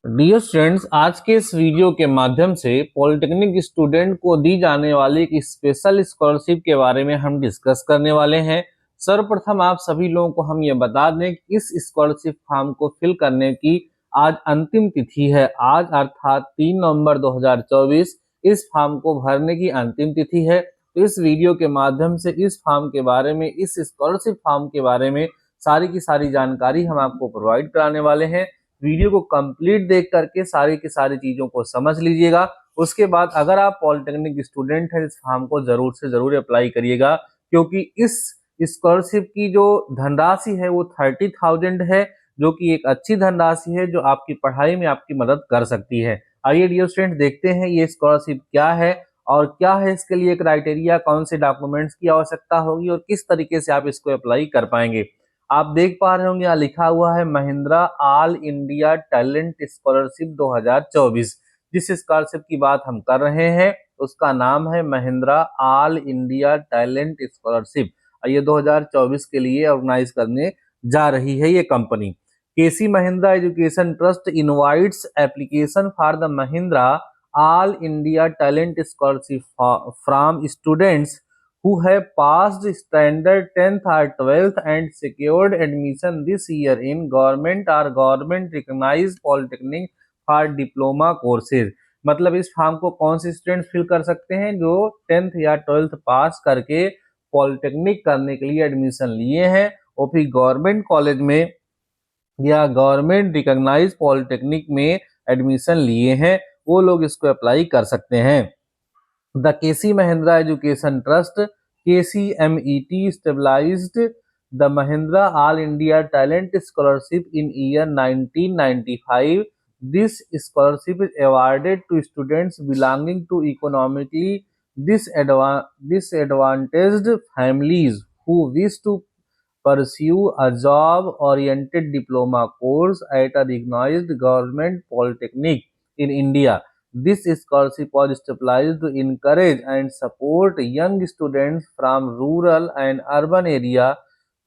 Dear students, आज के इस वीडियो के माध्यम से पॉलिटेक्निक स्टूडेंट को दी जाने वाली एक स्पेशल स्कॉलरशिप के बारे में हम डिस्कस करने वाले हैं। सर्वप्रथम आप सभी लोगों को हम ये बता दें कि इस स्कॉलरशिप फॉर्म को फिल करने की आज अंतिम तिथि है। आज अर्थात 3 नवंबर 2024 इस फॉर्म को भरने की अंतिम तिथि है। तो इस वीडियो के माध्यम से इस फॉर्म के बारे में, इस स्कॉलरशिप फॉर्म के बारे में सारी की सारी जानकारी हम आपको प्रोवाइड कराने वाले हैं। वीडियो को कंप्लीट देख करके सारी की सारी चीजों को समझ लीजिएगा। उसके बाद अगर आप पॉलिटेक्निक स्टूडेंट हैं, इस फॉर्म को जरूर से जरूर अप्लाई करिएगा, क्योंकि इस स्कॉलरशिप की जो धनराशि है वो 30,000 है, जो कि एक अच्छी धनराशि है जो आपकी पढ़ाई में आपकी मदद कर सकती है। आइए डियर स्टूडेंट, देखते हैं ये स्कॉलरशिप क्या है और क्या है इसके लिए क्राइटेरिया, कौन से डॉक्यूमेंट्स की आवश्यकता होगी और किस तरीके से आप इसको अप्लाई कर पाएंगे। आप देख पा रहे होंगे यहाँ लिखा हुआ है Mahindra all India talent scholarship 2024। जिस स्कॉलरशिप की बात हम कर रहे हैं उसका नाम है Mahindra all India talent scholarship. ये 2024 के लिए ऑर्गेनाइज करने जा रही है ये company. KC Mahindra education trust invites application for the Mahindra all India talent scholarship from students who have passed standard 10th or 12th and secured admission this year in government or government recognized polytechnic for diploma courses। मतलब इस form को कौन से student fill कर सकते हैं? जो 10th या 12th पास करके पॉलिटेक्निक करने के लिए एडमिशन लिए हैं और फिर गवर्नमेंट कॉलेज में या गवर्नमेंट रिकॉग्नाइज पॉलिटेक्निक में एडमिशन लिए हैं, वो लोग इसको अप्लाई कर सकते हैं। The KC Mahindra Education Trust (KCMET) stabilized the Mahindra All India Talent Scholarship in year 1995. This scholarship is awarded to students belonging to economically disadvantaged families who wish to pursue a job-oriented diploma course at a recognized government polytechnic in India. This scholarship was established to encourage and support young students from rural and urban areas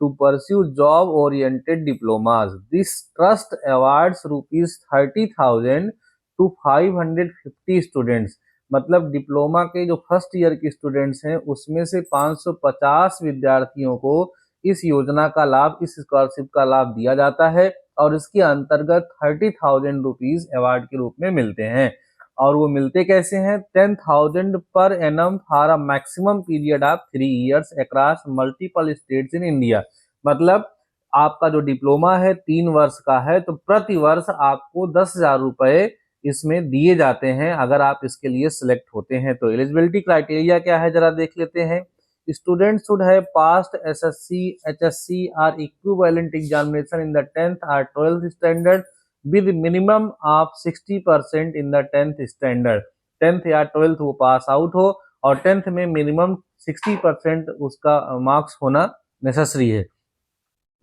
to pursue job-oriented diplomas. This trust awards rupees 30,000 to 550 students। मतलब diploma के जो first year के students हैं उसमें से 550 विद्यार्थियों को इस योजना का लाभ, इस स्कॉलरशिप का लाभ दिया जाता है और इसके अंतर्गत 30,000 रुपीज अवार्ड के रूप में मिलते हैं। और वो मिलते कैसे हैं? 10,000 per annum for a maximum period of 3 years across multiple states in India. मतलब आपका जो डिप्लोमा है 3 वर्ष का है, तो प्रति वर्ष आपको 10,000 रुपए इसमें दिए जाते हैं अगर आप इसके लिए सिलेक्ट होते हैं। तो एलिजिबिलिटी क्राइटेरिया क्या है जरा देख लेते हैं। Student should have passed SSC, HSC और equivalent examination in the 10th और 12th standard with minimum of 60% in the 10th standard। 10th या 12th वो पास आउट हो और 10th में मिनिमम 60% उसका मार्क्स होना नेसेसरी है।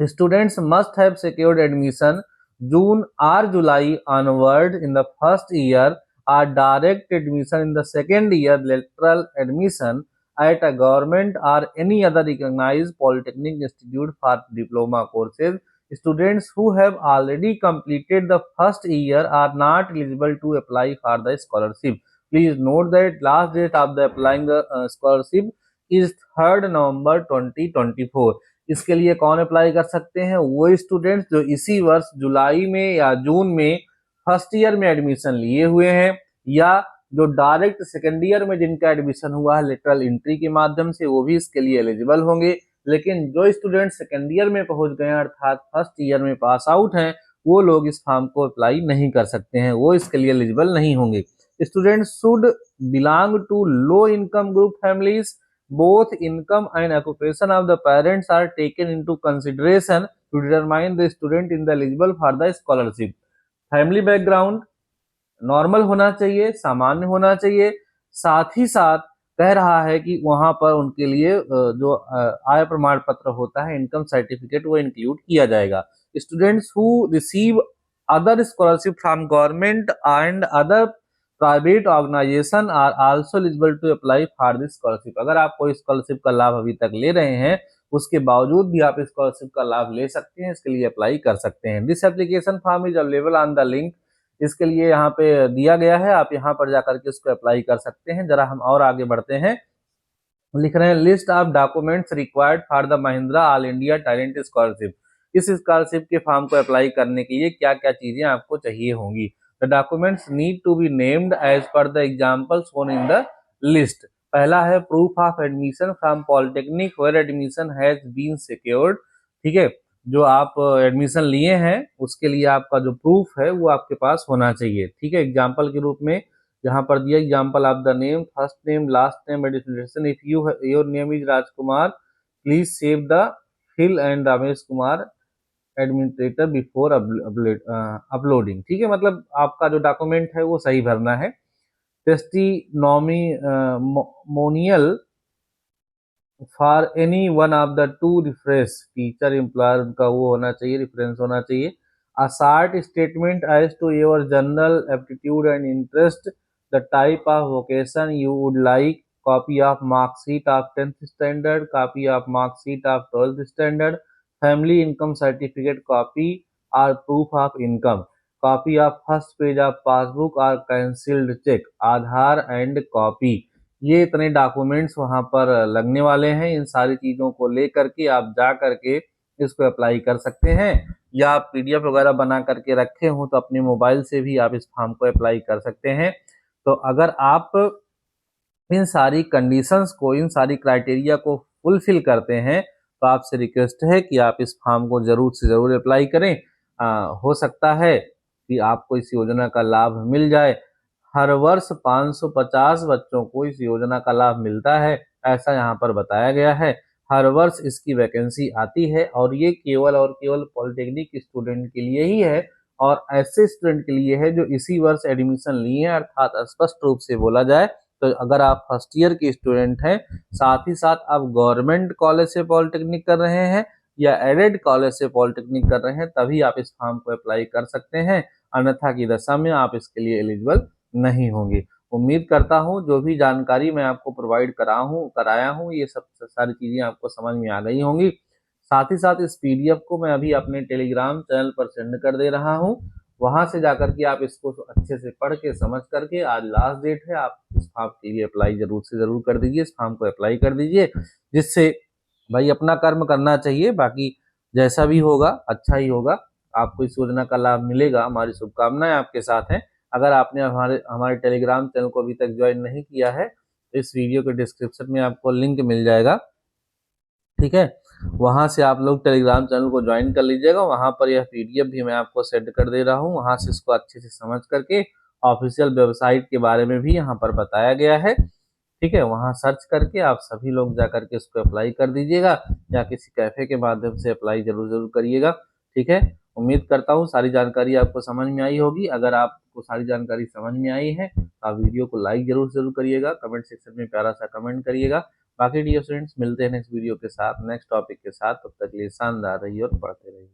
Students must have secured admission June or July onward in the first year or direct admission in the second year lateral admission at a government or any other recognized polytechnic institute for diploma courses। Students who have already completed the first year are not eligible to apply for the scholarship। Please note that last date of the applying the scholarship is 3rd November 2024। इसके लिए कौन apply कर सकते हैं? वो students जो इसी वर्ष जुलाई में या जून में फर्स्ट ईयर में एडमिशन लिए हुए हैं, या जो डायरेक्ट सेकेंड ईयर में जिनका एडमिशन हुआ है लेटरल एंट्री के माध्यम से, वो भी इसके लिए एलिजिबल होंगे। लेकिन जो स्टूडेंट सेकेंड ईयर में पहुंच गए हैं अर्थात फर्स्ट ईयर में पास आउट हैं, वो लोग इस फॉर्म को अप्लाई नहीं कर सकते हैं, वो इसके लिए एलिजिबल नहीं होंगे। Student should belong to low income group families. Both income and occupation of the parents are taken into consideration to determine the student in the eligible for the scholarship। Family background normal होना चाहिए, सामान्य होना चाहिए। साथ ही साथ कह रहा है कि वहां पर उनके लिए जो आय प्रमाण पत्र होता है, इनकम सर्टिफिकेट, वो इंक्लूड किया जाएगा। Students who receive other scholarship from government and other private organisation are also eligible to apply for this scholarship. अगर आप कोई स्कॉलरशिप का लाभ अभी तक ले रहे हैं, उसके बावजूद भी आप स्कॉलरशिप का लाभ ले सकते हैं, इसके लिए अप्लाई कर सकते हैं। This application form is available on the link इसके लिए यहाँ पे दिया गया है, आप यहाँ पर जाकर के इसको अप्लाई कर सकते हैं। जरा हम और आगे बढ़ते हैं, लिख रहे हैं list of documents required for the Mahindra all India talent scholarship. इस स्कॉलरशिप के फॉर्म को अप्लाई करने के लिए क्या क्या चीजें आपको चाहिए होंगी। The documents need to be named as per the example shown in the list. पहला है proof of admission from polytechnic where admission has been secured. ठीक है, जो आप एडमिशन लिए हैं उसके लिए आपका जो प्रूफ है वो आपके पास होना चाहिए। ठीक है, एग्जाम्पल के रूप में यहाँ पर दिया example of the name, first name, last name, addition. If your name is Rajkumar, please save the file and Ramesh Kumar administrator before uploading. ठीक है, मतलब आपका जो डॉक्यूमेंट है वो सही भरना है। Testimonial for any one of the two reference, teacher employer उनका वो होना चाहिए, रेफरेंस होना चाहिए। A short statement as to your general aptitude and interest, the type of vocation you would like, copy of marksheet of 10th standard, copy of marksheet of 12th standard, family income certificate copy और proof of income, copy of first page of passbook और cancelled cheque, Aadhaar and copy. ये इतने documents वहां पर लगने वाले हैं। इन सारी चीजों को लेकर के आप जा करके इसको अप्लाई कर सकते हैं, या आप पीडीएफ वगैरह बना करके रखे हो तो अपने मोबाइल से भी आप इस फॉर्म को अप्लाई कर सकते हैं। तो अगर आप इन सारी कंडीशंस को, इन सारी क्राइटेरिया को फुलफिल करते हैं तो आपसे रिक्वेस्ट है कि आप इस फॉर्म को जरूर से जरूर अप्लाई करें। हो सकता है कि आपको इस योजना का लाभ मिल जाए। हर वर्ष 550 बच्चों को इस योजना का लाभ मिलता है, ऐसा यहाँ पर बताया गया है। हर वर्ष इसकी वैकेंसी आती है और ये केवल और केवल पॉलिटेक्निक स्टूडेंट के लिए ही है और ऐसे स्टूडेंट के लिए है जो इसी वर्ष एडमिशन लिए हैं। अर्थात स्पष्ट रूप से बोला जाए तो अगर आप फर्स्ट ईयर के स्टूडेंट हैं, साथ ही साथ आप गवर्नमेंट कॉलेज से पॉलिटेक्निक कर रहे हैं या एडेड कॉलेज से पॉलिटेक्निक कर रहे हैं, तभी आप इस फॉर्म को अप्लाई कर सकते हैं। अन्यथा की दशा में आप इसके लिए एलिजिबल नहीं होंगे। उम्मीद करता हूं जो भी जानकारी मैं आपको प्रोवाइड कराया हूं ये सब सारी चीजें आपको समझ में आ गई होंगी। साथ ही साथ इस पीडीएफ को मैं अभी अपने टेलीग्राम चैनल पर सेंड कर दे रहा हूं, वहां से जाकर के आप इसको अच्छे से पढ़ के समझ करके, आज लास्ट डेट है, आप इस फॉर्म के लिए अप्लाई जरूर से जरूर कर दीजिए, इस फॉर्म को अप्लाई कर दीजिए, जिससे भाई अपना कर्म करना चाहिए, बाकी जैसा भी होगा अच्छा ही होगा। आपको इस योजना का लाभ मिलेगा, हमारी शुभकामनाएं आपके साथ हैं। अगर आपने हमारे टेलीग्राम चैनल को अभी तक ज्वाइन नहीं किया है तो इस वीडियो के डिस्क्रिप्शन में आपको लिंक मिल जाएगा। ठीक है, वहां से आप लोग टेलीग्राम चैनल को ज्वाइन कर लीजिएगा। वहां पर यह पीडीएफ भी मैं आपको सेंड कर दे रहा हूं, वहां से इसको अच्छे से समझ करके ऑफिशियल वेबसाइट के बारे में भी यहाँ पर बताया गया है। ठीक है, वहां सर्च करके आप सभी लोग जा करके इसको अप्लाई कर दीजिएगा या किसी कैफे के माध्यम से अप्लाई जरूर जरूर करिएगा। ठीक है, उम्मीद करता हूँ सारी जानकारी आपको समझ में आई होगी। अगर आपको सारी जानकारी समझ में आई है तो आप वीडियो को लाइक जरूर जरूर करिएगा, कमेंट सेक्शन में प्यारा सा कमेंट करिएगा। बाकी डियर स्टूडेंट्स मिलते हैं नेक्स्ट वीडियो के साथ, नेक्स्ट टॉपिक के साथ। तब तक के लिए शानदार रहिए और पढ़ते रहिए।